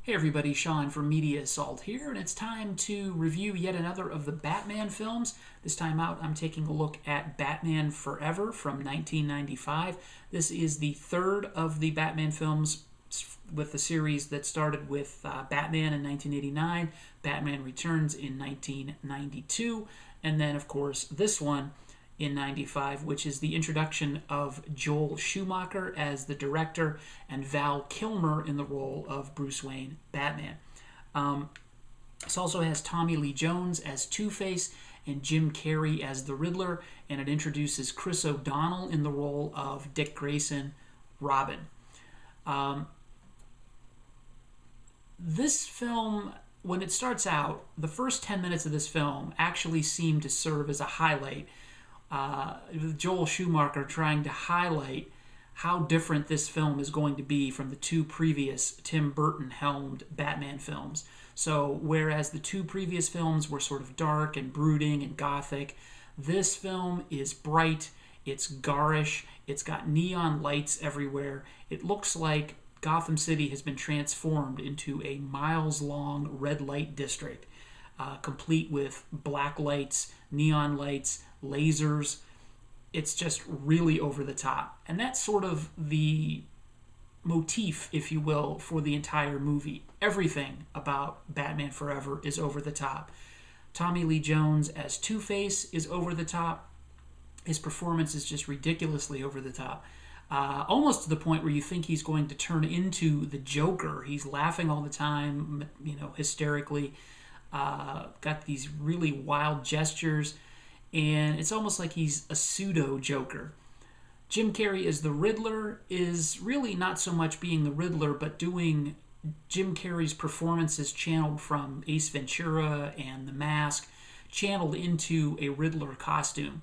Hey everybody, Sean from Media Assault here, and it's time to review yet another of the Batman films. This time out, I'm taking a look at Batman Forever from 1995. This is the third of the Batman films with the series that started with Batman in 1989, Batman Returns in 1992, and then, of course, this one in 95, which is the introduction of Joel Schumacher as the director and Val Kilmer in the role of Bruce Wayne Batman. This also has Tommy Lee Jones as Two-Face and Jim Carrey as the Riddler, and it introduces Chris O'Donnell in the role of Dick Grayson, Robin. This film, when it starts out, the first 10 minutes of this film actually seem to serve as a highlight. Joel Schumacher trying to highlight how different this film is going to be from the two previous Tim Burton-helmed Batman films. So, whereas the two previous films were sort of dark and brooding and gothic, this film is bright, it's garish, it's got neon lights everywhere. It looks like Gotham City has been transformed into a miles-long red light district, complete with black lights, neon lights, lasers. It's just really over the top. And that's sort of the motif, if you will, for the entire movie. Everything about Batman Forever is over the top. Tommy Lee Jones as Two-Face is over the top. His performance is just ridiculously over the top. Almost to the point where you think he's going to turn into the Joker. He's laughing all the time, hysterically. Got these really wild gestures, and it's almost like he's a pseudo-Joker. Jim Carrey as the Riddler is really not so much being the Riddler, but doing Jim Carrey's performances channeled from Ace Ventura and The Mask, channeled into a Riddler costume.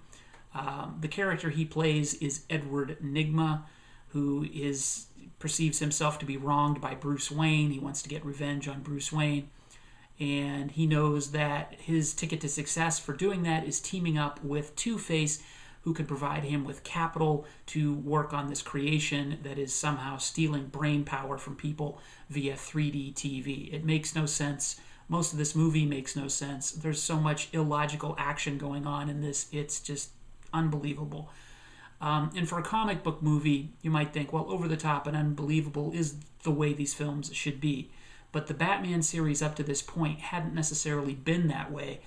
The character he plays is Edward Nygma, who perceives himself to be wronged by Bruce Wayne. He wants to get revenge on Bruce Wayne. And he knows that his ticket to success for doing that is teaming up with Two-Face, who can provide him with capital to work on this creation that is somehow stealing brain power from people via 3D TV. It makes no sense. Most of this movie makes no sense. There's so much illogical action going on in this. It's just unbelievable. And for a comic book movie, you might think, well, over the top and unbelievable is the way these films should be. But the Batman series up to this point hadn't necessarily been that way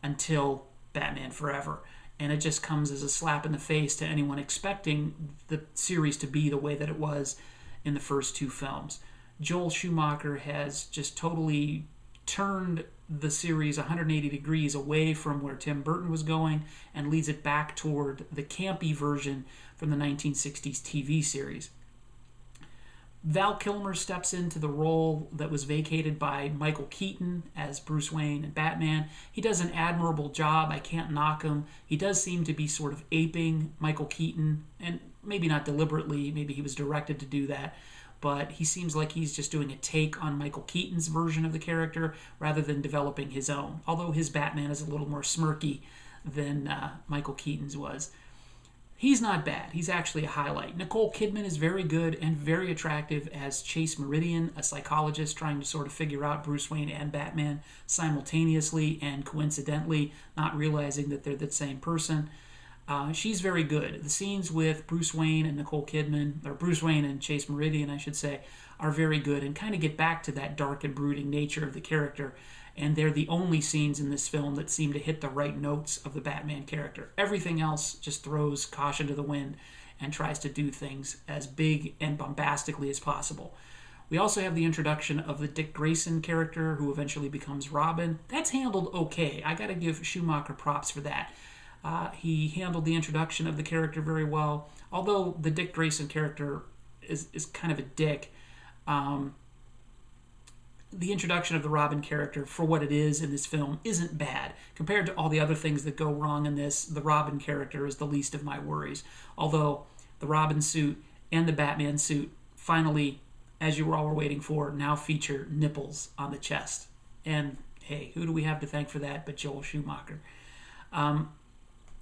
until Batman Forever. And it just comes as a slap in the face to anyone expecting the series to be the way that it was in the first two films. Joel Schumacher has just totally turned the series 180 degrees away from where Tim Burton was going and leads it back toward the campy version from the 1960s TV series. Val Kilmer steps into the role that was vacated by Michael Keaton as Bruce Wayne and Batman. He does an admirable job. I can't knock him. He does seem to be sort of aping Michael Keaton, and maybe not deliberately. Maybe he was directed to do that. But he seems like he's just doing a take on Michael Keaton's version of the character rather than developing his own. Although his Batman is a little more smirky than Michael Keaton's was. He's not bad. He's actually a highlight. Nicole Kidman is very good and very attractive as Chase Meridian, a psychologist trying to sort of figure out Bruce Wayne and Batman simultaneously and coincidentally, not realizing that they're the same person. She's very good. The scenes with Bruce Wayne and Nicole Kidman, or Bruce Wayne and Chase Meridian, I should say, are very good and kind of get back to that dark and brooding nature of the character. And they're the only scenes in this film that seem to hit the right notes of the Batman character. Everything else just throws caution to the wind and tries to do things as big and bombastically as possible. We also have the introduction of the Dick Grayson character, who eventually becomes Robin. That's handled okay. I gotta give Schumacher props for that. He handled the introduction of the character very well, although the Dick Grayson character is kind of a dick. The introduction of the Robin character, for what it is in this film, isn't bad. Compared to all the other things that go wrong in this, the Robin character is the least of my worries. Although the Robin suit and the Batman suit finally, as you all were waiting for, now feature nipples on the chest. And hey, who do we have to thank for that but Joel Schumacher?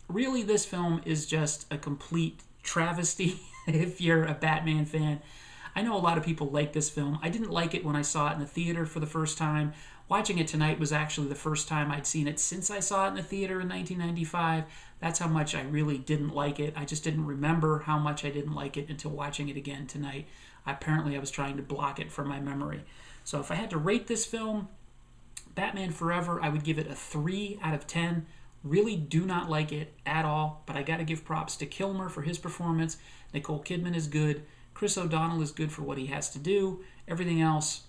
Really, this film is just a complete travesty if you're a Batman fan. I know a lot of people like this film. I didn't like it when I saw it in the theater for the first time. Watching it tonight was actually the first time I'd seen it since I saw it in the theater in 1995. That's how much I really didn't like it. I just didn't remember how much I didn't like it until watching it again tonight. Apparently, I was trying to block it from my memory. So if I had to rate this film, Batman Forever, I would give it a 3 out of 10. Really do not like it at all, but I got to give props to Kilmer for his performance. Nicole Kidman is good. Chris O'Donnell is good for what he has to do. Everything else,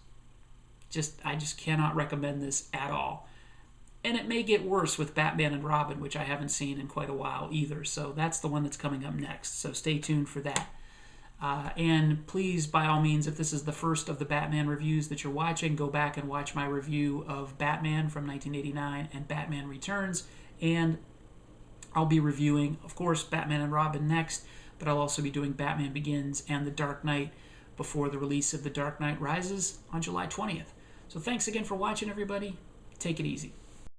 I just cannot recommend this at all. And it may get worse with Batman and Robin, which I haven't seen in quite a while either. So that's the one that's coming up next. So stay tuned for that. And please, by all means, if this is the first of the Batman reviews that you're watching, go back and watch my review of Batman from 1989 and Batman Returns. And I'll be reviewing, of course, Batman and Robin next, but I'll also be doing Batman Begins and The Dark Knight before the release of The Dark Knight Rises on July 20th. So thanks again for watching, everybody. Take it easy.